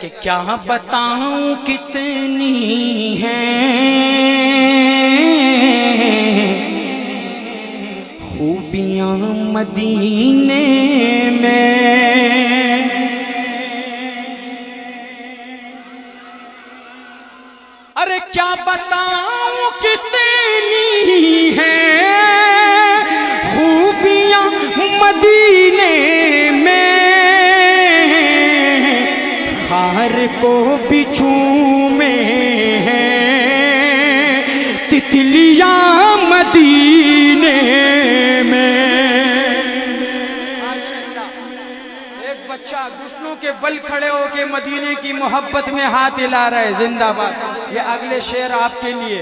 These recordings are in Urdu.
کہ کیا بتاؤں کتنی ہیں خوبیاں مدینے میں، ارے کیا بتاؤں کتنی ہیں خوبیاں مدینے میں، خار کو بچھومے ہیں تتلیاں مدینے میں۔ ایک بچہ گھٹنوں کے بل کھڑے ہو کے مدینے کی محبت میں ہاتھ ہلا رہا ہے، زندہ باد۔ یہ اگلے شعر آپ کے لیے،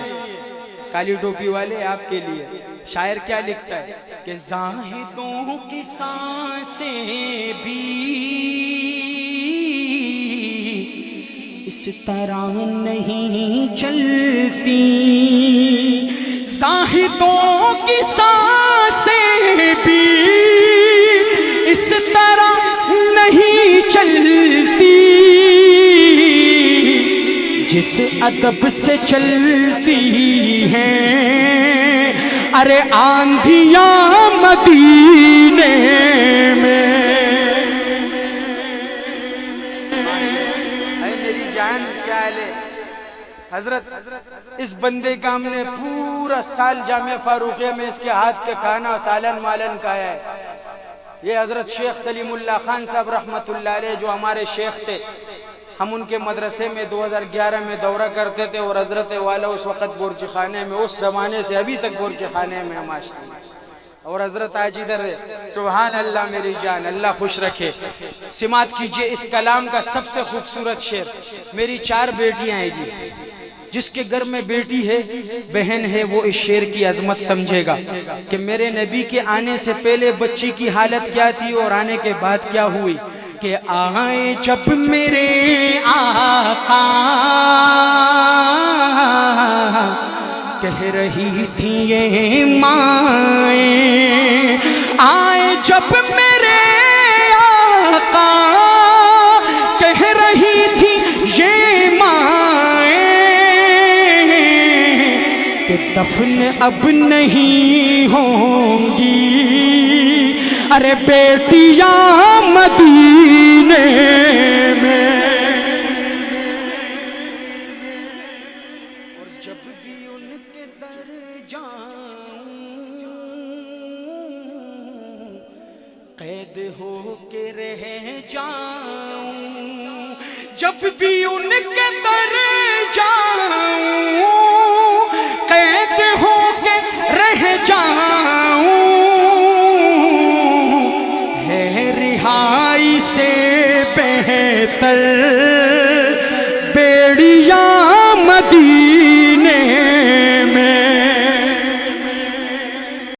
کالی ٹوپی والے آپ کے لیے۔ شاعر کیا لکھتا ہے کہ زاہدوں کی سانسیں بھی اس طرح نہیں چلتی، زاہدوں کی سانسیں بھی اس طرح نہیں چلتی، جس ادب سے چلتی ہیں ارے آندھیاں مدینے میں۔ اے میری جان کیا حال ہے حضرت، اس بندے کا ہم نے پورا سال جامعہ فاروقیہ میں اس کے ہاتھ کے کھانا سالن مالن کھایا ہے۔ یہ حضرت شیخ سلیم اللہ خان صاحب رحمت اللہ علیہ جو ہمارے شیخ تھے، ہم ان کے مدرسے میں 2011 میں دورہ کرتے تھے، اور حضرت والا اس وقت بورچ خانے میں، اس زمانے سے ابھی تک بورچ خانے میں ماشاءاللہ، اور حضرت آج ادھر ہے۔ سبحان اللہ میری جان، اللہ خوش رکھے۔ سماعت کیجئے اس کلام کا سب سے خوبصورت شعر۔ میری 4 بیٹیاں ہیں جی، جس کے گھر میں بیٹی ہے بہن ہے وہ اس شعر کی عظمت سمجھے گا کہ میرے نبی کے آنے سے پہلے بچی کی حالت کیا تھی اور آنے کے بعد کیا ہوئی۔ کہ آئے جب میرے آقا کہہ رہی تھی یہ مائیں، آئے جب میرے آقا کہہ رہی تھی یہ مائیں کہ دفن اب نہیں ہوں گی ارے بیٹیاں مدینے میں۔ اور جب بھی ان کے در جاؤں قید ہو کے رہ جاؤں، جب بھی ان کے در جاؤں قید ہو کے رہ جاؤں، سے بہتر